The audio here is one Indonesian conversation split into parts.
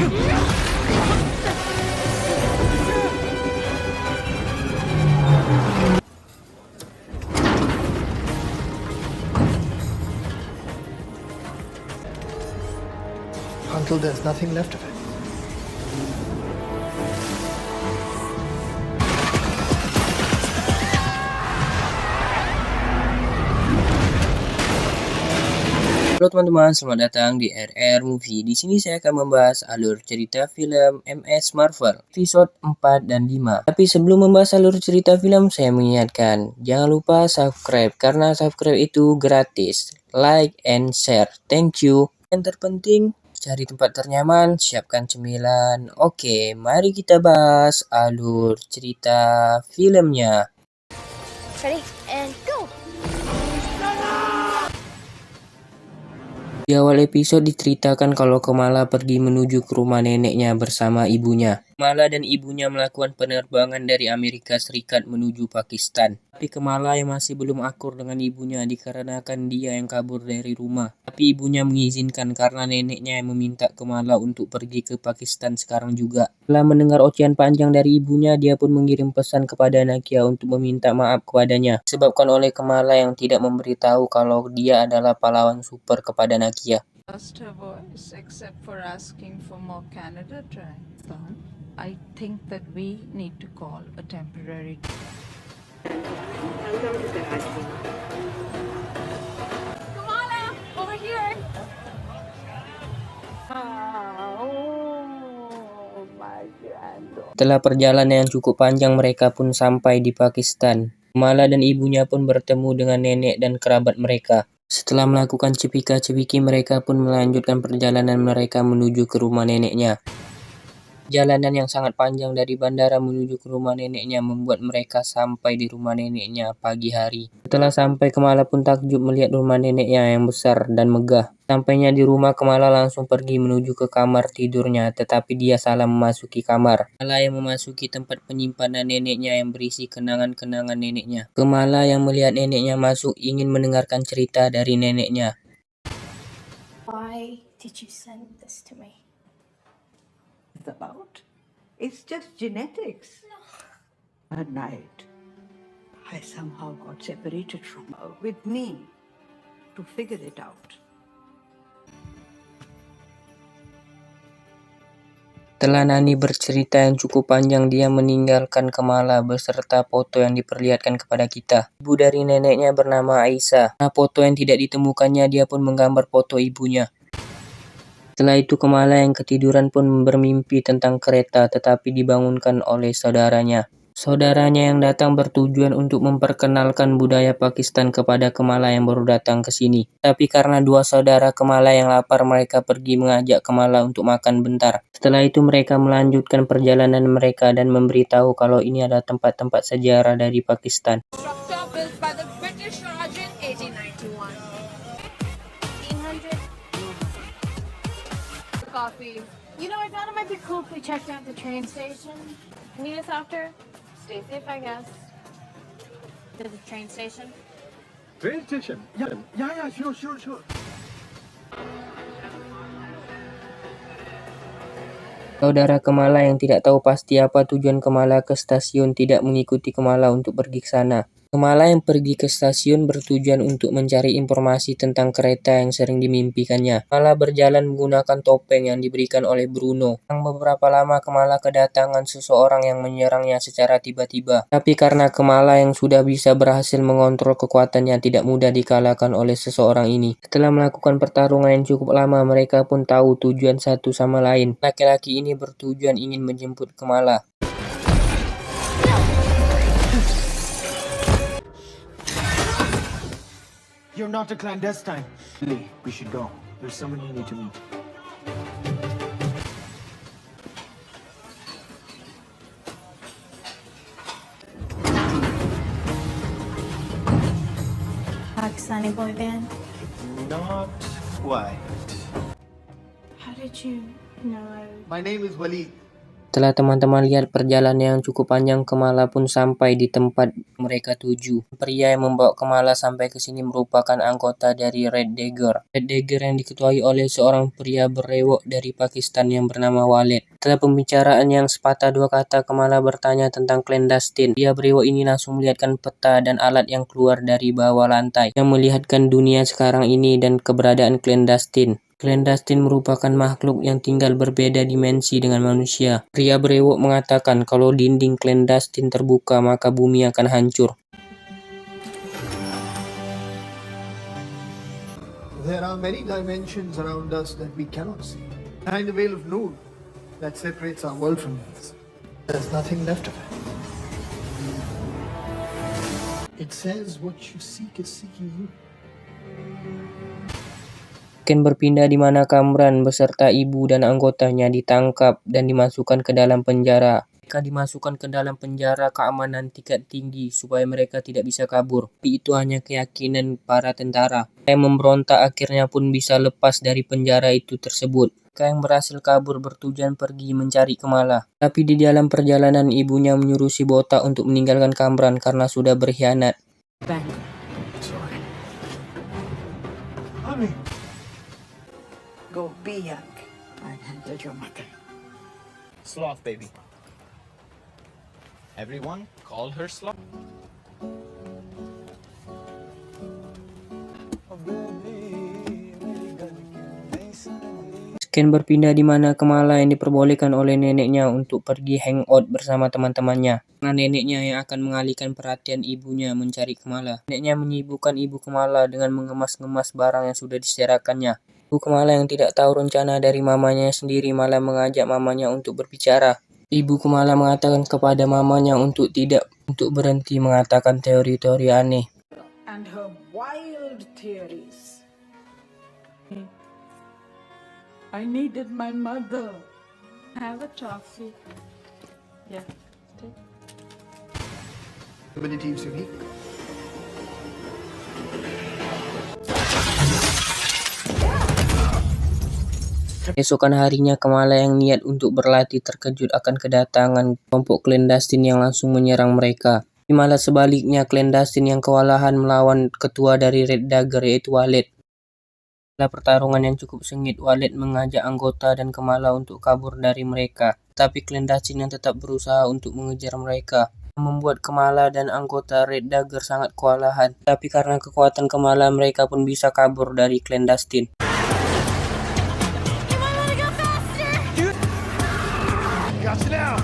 Until there's nothing left of it. Halo teman-teman, selamat datang di RR Movie. Di sini saya akan membahas alur cerita film MS Marvel episode 4 dan 5. Tapi sebelum membahas alur cerita film, saya mengingatkan, jangan lupa subscribe karena subscribe itu gratis. Like and share. Thank you. Yang terpenting, cari tempat ternyaman, siapkan cemilan. Oke, mari kita bahas alur cerita filmnya. Ready and go! Di awal episode diceritakan kalau Kamala pergi menuju ke rumah neneknya bersama ibunya. Kamala dan ibunya melakukan penerbangan dari Amerika Serikat menuju Pakistan. Tapi Kamala yang masih belum akur dengan ibunya dikarenakan dia yang kabur dari rumah. Tapi ibunya mengizinkan karena neneknya yang meminta Kamala untuk pergi ke Pakistan sekarang juga. Setelah mendengar ocehan panjang dari ibunya, dia pun mengirim pesan kepada Nakia untuk meminta maaf kepadanya. Disebabkan oleh Kamala yang tidak memberitahu kalau dia adalah pahlawan super kepada Nakia. Lost her voice except for asking for more Canada try. So, I think that we need to call a temporary. Kamala! Over here! Oh my God. Setelah perjalanan yang cukup panjang, mereka pun sampai di Pakistan. Kamala dan ibunya pun bertemu dengan nenek dan kerabat mereka. Setelah melakukan cepika-cepiki, mereka pun melanjutkan perjalanan mereka menuju ke rumah neneknya. Jalanan yang sangat panjang dari bandara menuju ke rumah neneknya membuat mereka sampai di rumah neneknya pagi hari. Setelah sampai, Kamala pun takjub melihat rumah neneknya yang besar dan megah. Sampainya di rumah, Kamala langsung pergi menuju ke kamar tidurnya, tetapi dia salah memasuki kamar. Kamala yang memasuki tempat penyimpanan neneknya yang berisi kenangan-kenangan neneknya. Kamala yang melihat neneknya masuk ingin mendengarkan cerita dari neneknya. Why did you send this to me? It's about. It's just genetics. At night, I somehow got separated from her with me to figure it out. Setelah Nani bercerita yang cukup panjang, dia meninggalkan Kamala beserta foto yang diperlihatkan kepada kita. Ibu dari neneknya bernama Aisyah. Nah, foto yang tidak ditemukannya, dia pun menggambar foto ibunya. Setelah itu Kamala yang ketiduran pun bermimpi tentang kereta tetapi dibangunkan oleh saudaranya. Saudaranya yang datang bertujuan untuk memperkenalkan budaya Pakistan kepada Kamala yang baru datang ke sini. Tapi karena dua saudara Kamala yang lapar, mereka pergi mengajak Kamala untuk makan bentar. Setelah itu mereka melanjutkan perjalanan mereka dan memberitahu kalau ini adalah tempat-tempat sejarah dari Pakistan. Structure built by the British Raj in 1891. 1800. Coffee. You know, I thought it might be cool if we checked out the train station. Meet us after. Stay safe, I guess. To the train station. Train station? Yeah, sure. Saudara Kamala yang tidak tahu pasti apa tujuan Kamala ke stasiun tidak mengikuti Kamala untuk pergi ke sana. Kamala yang pergi ke stasiun bertujuan untuk mencari informasi tentang kereta yang sering dimimpikannya. Kamala berjalan menggunakan topeng yang diberikan oleh Bruno. Yang beberapa lama Kamala kedatangan seseorang yang menyerangnya secara tiba-tiba. Tapi karena Kamala yang sudah bisa berhasil mengontrol kekuatannya, tidak mudah dikalahkan oleh seseorang ini. Setelah melakukan pertarungan yang cukup lama, mereka pun tahu tujuan satu sama lain. Laki-laki ini bertujuan ingin menjemput Kamala. You're not a clandestine. Lee, we should go. There's someone you need to meet. Pakistani boy band. Not quite. How did you know I... My name is Waleed. Setelah teman-teman lihat perjalanan yang cukup panjang, Kamala pun sampai di tempat mereka tuju. Pria yang membawa Kamala sampai ke sini merupakan anggota dari Red Dagger. Red Dagger yang diketuai oleh seorang pria berewok dari Pakistan yang bernama Walid. Setelah pembicaraan yang sepatah dua kata, Kamala bertanya tentang clandestine. Pria berewok ini langsung melihatkan peta dan alat yang keluar dari bawah lantai yang melihatkan dunia sekarang ini dan keberadaan clandestine. Clandestine merupakan makhluk yang tinggal berbeda dimensi dengan manusia. Pria berewok mengatakan kalau dinding clandestine terbuka maka bumi akan hancur. There are many dimensions around us that we cannot see. Behind the veil of Noor that separates our world from yours, there's nothing left of it. It says what you seek is seeking you. Ken berpindah di mana Kamran beserta ibu dan anggotanya ditangkap dan dimasukkan ke dalam penjara. Mereka dimasukkan ke dalam penjara keamanan tingkat tinggi supaya mereka tidak bisa kabur. Tapi itu hanya keyakinan para tentara. Yang memberontak akhirnya pun bisa lepas dari penjara itu tersebut. Mereka yang berhasil kabur bertujuan pergi mencari Kamala. Tapi di dalam perjalanan ibunya menyuruh si botak untuk meninggalkan Kamran karena sudah berkhianat. Bang. Mommy. Go be young and handle your mother. Sloth, baby. Everyone, call her Sloth. Ken berpindah di mana Kamala yang diperbolehkan oleh neneknya untuk pergi hangout bersama teman-temannya. Karena neneknya yang akan mengalihkan perhatian ibunya mencari Kamala. Neneknya menyibukkan ibu Kamala dengan mengemas-ngemas barang yang sudah diserakannya. Ibu Kamala yang tidak tahu rencana dari mamanya sendiri malah mengajak mamanya untuk berbicara. Ibu Kamala mengatakan kepada mamanya untuk berhenti mengatakan teori-teori aneh. And her wild theories. I needed my mother. Have a toffee. Yeah. Take. Ability is unique. Esokan harinya Kamala yang niat untuk berlatih terkejut akan kedatangan kelompok clandestine yang langsung menyerang mereka. Tapi malah sebaliknya clandestine yang kewalahan melawan ketua dari Red Dagger yaitu Walid. Setelah pertarungan yang cukup sengit, Walid mengajak anggota dan Kamala untuk kabur dari mereka. Tapi clandestine yang tetap berusaha untuk mengejar mereka. Membuat Kamala dan anggota Red Dagger sangat kewalahan. Tapi karena kekuatan Kamala, mereka pun bisa kabur dari clandestine. Got you now.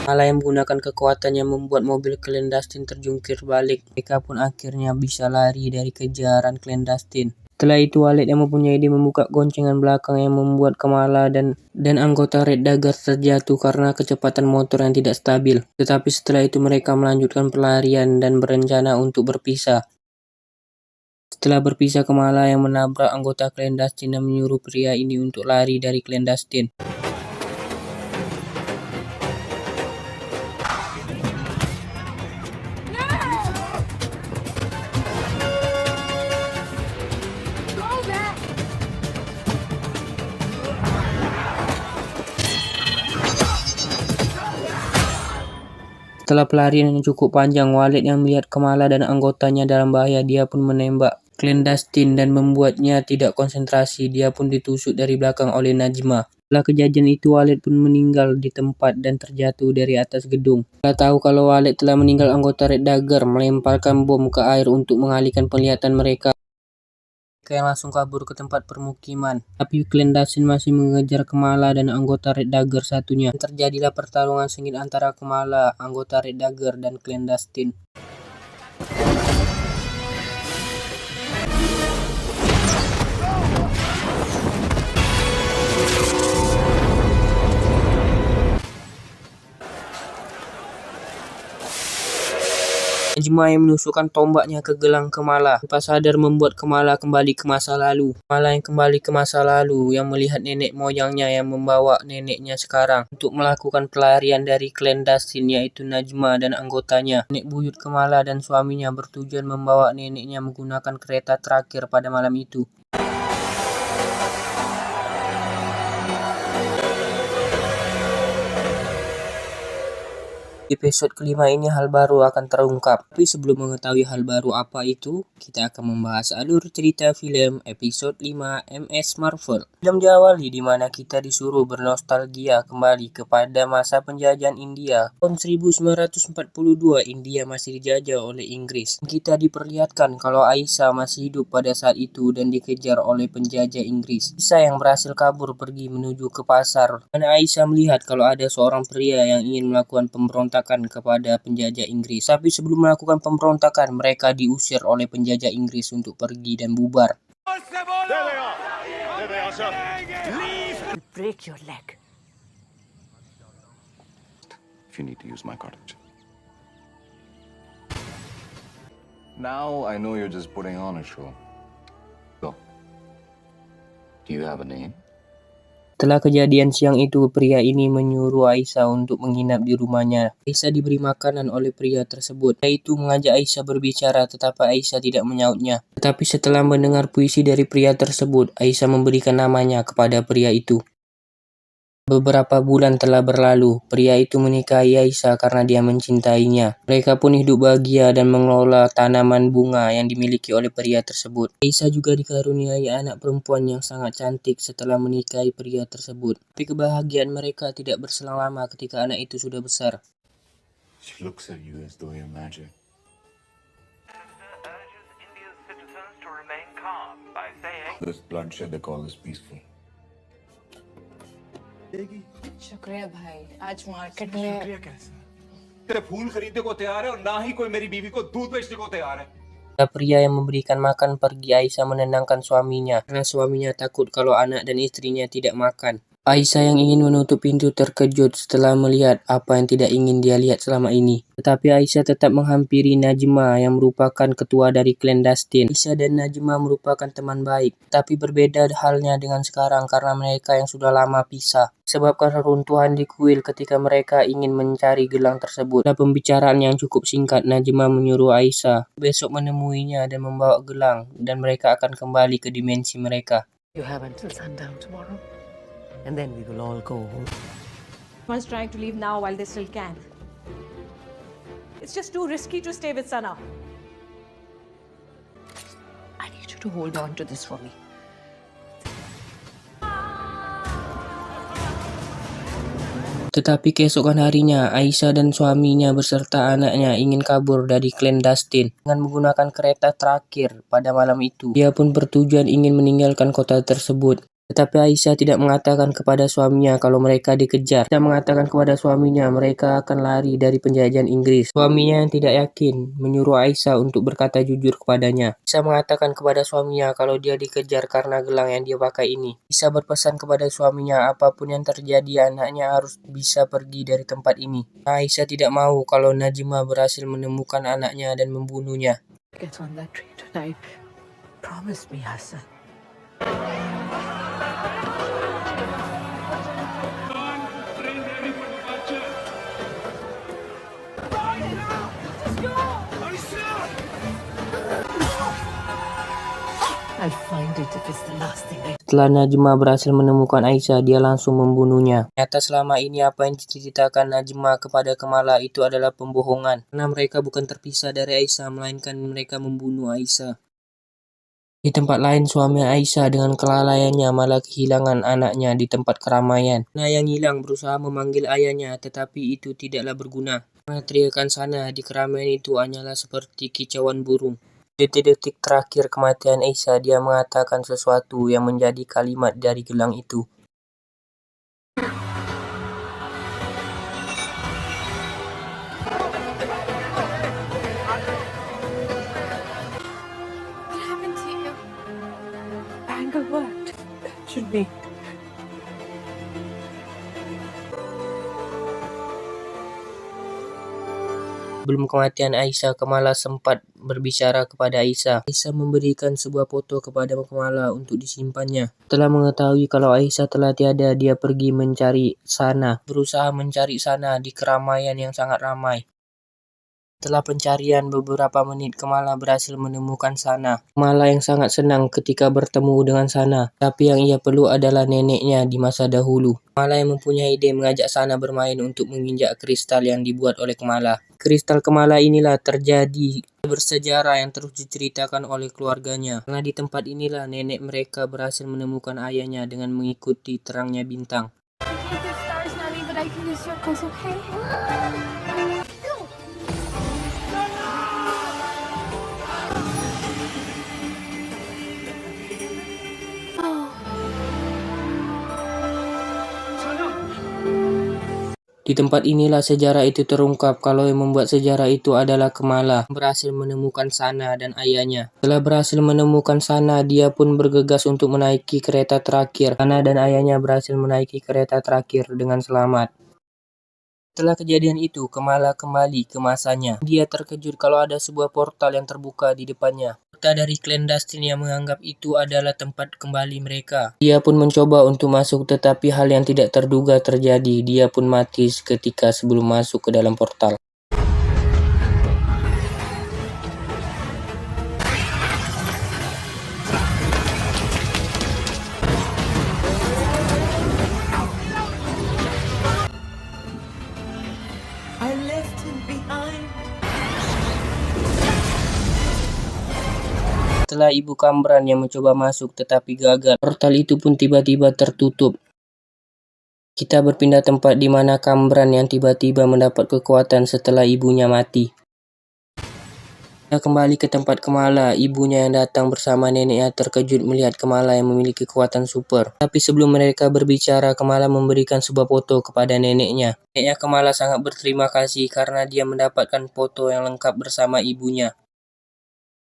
Kamala yang menggunakan kekuatannya membuat mobil clandestine terjungkir balik. Mereka pun akhirnya bisa lari dari kejaran clandestine. Setelah itu Walid yang mempunyai ide membuka goncengan belakang yang membuat Kamala dan anggota Red Dagger terjatuh karena kecepatan motor yang tidak stabil. Tetapi setelah itu mereka melanjutkan pelarian dan berencana untuk berpisah. Setelah berpisah, Kamala yang menabrak anggota clandestine dan menyuruh pria ini untuk lari dari clandestine. Setelah pelarian yang cukup panjang, Walid yang melihat Kamala dan anggotanya dalam bahaya, dia pun menembak clandestine dan membuatnya tidak konsentrasi. Dia pun ditusuk dari belakang oleh Najma. Setelah kejadian itu, Walid pun meninggal di tempat dan terjatuh dari atas gedung. Setelah tahu kalau Walid telah meninggal, anggota Red Dagger melemparkan bom ke air untuk mengalihkan penglihatan mereka. Mereka yang langsung kabur ke tempat permukiman. Tapi clandestine masih mengejar Kamala dan anggota Red Dagger satunya. Terjadilah pertarungan sengit antara Kamala, anggota Red Dagger, dan clandestine. Najma yang menusukkan tombaknya ke gelang Kamala tanpa sadar membuat Kamala kembali ke masa lalu. Kamala yang kembali ke masa lalu yang melihat nenek moyangnya yang membawa neneknya sekarang untuk melakukan pelarian dari klan Dustin, yaitu Najma dan anggotanya. Nenek buyut Kamala dan suaminya bertujuan membawa neneknya menggunakan kereta terakhir pada malam itu. Di episode kelima ini hal baru akan terungkap. Tapi sebelum mengetahui hal baru apa itu, kita akan membahas alur cerita film episode 5 MS Marvel. Film diawali di mana kita disuruh bernostalgia kembali kepada masa penjajahan India. Tahun 1942, India masih dijajah oleh Inggris. Kita diperlihatkan kalau Aisyah masih hidup pada saat itu dan dikejar oleh penjajah Inggris. Aisyah yang berhasil kabur pergi menuju ke pasar, mana Aisyah melihat kalau ada seorang pria yang ingin melakukan pemberontakan kepada penjajah Inggris. Tapi sebelum melakukan pemberontakan, mereka diusir oleh penjajah Inggris untuk pergi dan bubar. Break your leg. If you need to use my cottage. Now I know you're just putting on a show. So, do you have a name? Setelah kejadian siang itu, pria ini menyuruh Aisyah untuk menginap di rumahnya. Aisyah diberi makanan oleh pria tersebut. Pria itu mengajak Aisyah berbicara, tetapi Aisyah tidak menyautnya. Tetapi setelah mendengar puisi dari pria tersebut, Aisyah memberikan namanya kepada pria itu. Beberapa bulan telah berlalu, pria itu menikahi Aisyah karena dia mencintainya. Mereka pun hidup bahagia dan mengelola tanaman bunga yang dimiliki oleh pria tersebut. Aisyah juga dikaruniai anak perempuan yang sangat cantik setelah menikahi pria tersebut. Tapi kebahagiaan mereka tidak berselang lama ketika anak itu sudah besar. She looks at you as though you're magic. Urges India's citizens to remain calm by saying This bloodshed they call is peaceful. शुक्रिया भाई, आज मार्केट में तेरे फूल खरीदने को तैयार है और ना ही कोई मेरी बीवी को दूध बेचने को तैयार है। Pria yang memberikan makan pergi Aisyah menenangkan suaminya karena suaminya takut kalau anak dan istrinya tidak makan. Aisyah yang ingin menutup pintu terkejut setelah melihat apa yang tidak ingin dia lihat selama ini. Tetapi Aisyah tetap menghampiri Najma yang merupakan ketua dari klan Dustin. Aisyah dan Najma merupakan teman baik, tapi berbeda halnya dengan sekarang karena mereka yang sudah lama pisah. Sebabkan reruntuhan di kuil ketika mereka ingin mencari gelang tersebut. Dalam pembicaraan yang cukup singkat, Najma menyuruh Aisyah besok menemuinya dan membawa gelang, dan mereka akan kembali ke dimensi mereka. You have until sundown tomorrow, and then we will all go home. Everyone's trying to leave now while they still can. It's just too risky to stay with Sana. I need you to hold on to this for me. Tetapi keesokan harinya, Aisyah dan suaminya beserta anaknya ingin kabur dari klan Dustin dengan menggunakan kereta terakhir pada malam itu. Dia pun bertujuan ingin meninggalkan kota tersebut. Tetapi Aisyah tidak mengatakan kepada suaminya kalau mereka dikejar. Dia mengatakan kepada suaminya mereka akan lari dari penjajahan Inggris. Suaminya yang tidak yakin menyuruh Aisyah untuk berkata jujur kepadanya. Aisyah mengatakan kepada suaminya kalau dia dikejar karena gelang yang dia pakai ini. Aisyah berpesan kepada suaminya apapun yang terjadi anaknya harus bisa pergi dari tempat ini. Aisyah tidak mau kalau Najma berhasil menemukan anaknya dan membunuhnya. Get on that train tonight. Promise me, Hassan. I'll find it if it's the last thing I... Setelah Najma berhasil menemukan Aisyah, dia langsung membunuhnya. Ternyata selama ini apa yang diceritakan Najma kepada Kamala itu adalah pembohongan. Karena mereka bukan terpisah dari Aisyah, melainkan mereka membunuh Aisyah. Di tempat lain, suami Aisyah dengan kelalaiannya malah kehilangan anaknya di tempat keramaian. Nah, yang hilang berusaha memanggil ayahnya, tetapi itu tidaklah berguna. Karena teriakan Sana di keramaian itu hanyalah seperti kicauan burung. Detik-detik terakhir kematian Aisyah, dia mengatakan sesuatu yang menjadi kalimat dari gelang itu. What happened to you? Bangle worked. That should be. Sebelum kematian Aisyah, Kamala sempat berbicara kepada Aisyah. Aisyah memberikan sebuah foto kepada Kamala untuk disimpannya. Setelah mengetahui kalau Aisyah telah tiada, dia pergi mencari Sana. Berusaha mencari Sana di keramaian yang sangat ramai. Setelah pencarian beberapa menit, Kamala berhasil menemukan Sana. Kamala yang sangat senang ketika bertemu dengan Sana. Tapi yang ia perlu adalah neneknya di masa dahulu. Kamala yang mempunyai ide mengajak Sana bermain untuk menginjak kristal yang dibuat oleh Kamala. Kristal Kamala inilah terjadi bersejarah yang terus diceritakan oleh keluarganya. Karena di tempat inilah nenek mereka berhasil menemukan ayahnya dengan mengikuti terangnya bintang. I can't do stars, Nani, but I can do circles, okay? Di tempat inilah sejarah itu terungkap kalau yang membuat sejarah itu adalah Kamala. Berhasil menemukan Sana dan ayahnya. Setelah berhasil menemukan Sana, dia pun bergegas untuk menaiki kereta terakhir. Sana dan ayahnya berhasil menaiki kereta terakhir dengan selamat. Setelah kejadian itu, Kamala kembali ke masanya. Dia terkejut kalau ada sebuah portal yang terbuka di depannya. Anggota dari klan Dustin yang menganggap itu adalah tempat kembali mereka. Dia pun mencoba untuk masuk, tetapi hal yang tidak terduga terjadi. Dia pun mati seketika sebelum masuk ke dalam portal. I left him behind. Setelah Ibu Kamran yang mencoba masuk tetapi gagal, portal itu pun tiba-tiba tertutup. Kita berpindah tempat di mana Kamran yang tiba-tiba mendapat kekuatan setelah ibunya mati. Kita kembali ke tempat Kamala. Ibunya yang datang bersama neneknya terkejut melihat Kamala yang memiliki kekuatan super. Tapi sebelum mereka berbicara, Kamala memberikan sebuah foto kepada neneknya. Neneknya Kamala sangat berterima kasih karena dia mendapatkan foto yang lengkap bersama ibunya.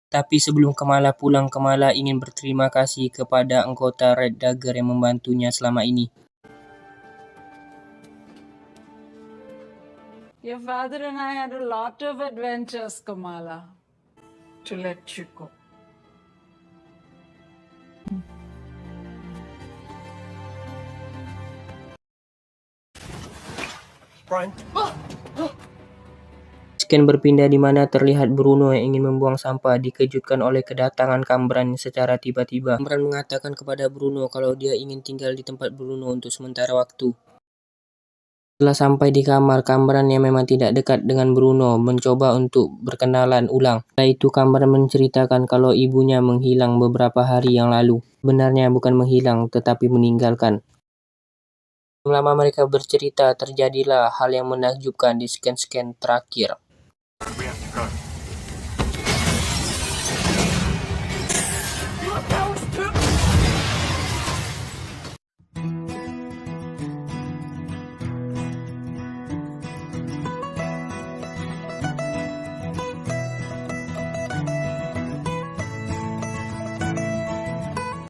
Tapi sebelum Kamala pulang, Kamala ingin berterima kasih kepada anggota Red Dagger yang membantunya selama ini. Your father and I had a lot of adventures, Kamala, to let you go. Brian? Scan berpindah di mana terlihat Bruno yang ingin membuang sampah dikejutkan oleh kedatangan Kamran secara tiba-tiba. Kamran mengatakan kepada Bruno kalau dia ingin tinggal di tempat Bruno untuk sementara waktu. Setelah sampai di kamar, Kamran yang memang tidak dekat dengan Bruno mencoba untuk berkenalan ulang. Setelah itu Kamran menceritakan kalau ibunya menghilang beberapa hari yang lalu. Sebenarnya bukan menghilang tetapi meninggalkan. Selama mereka bercerita, terjadilah hal yang menakjubkan di scan-scan terakhir. We have to go.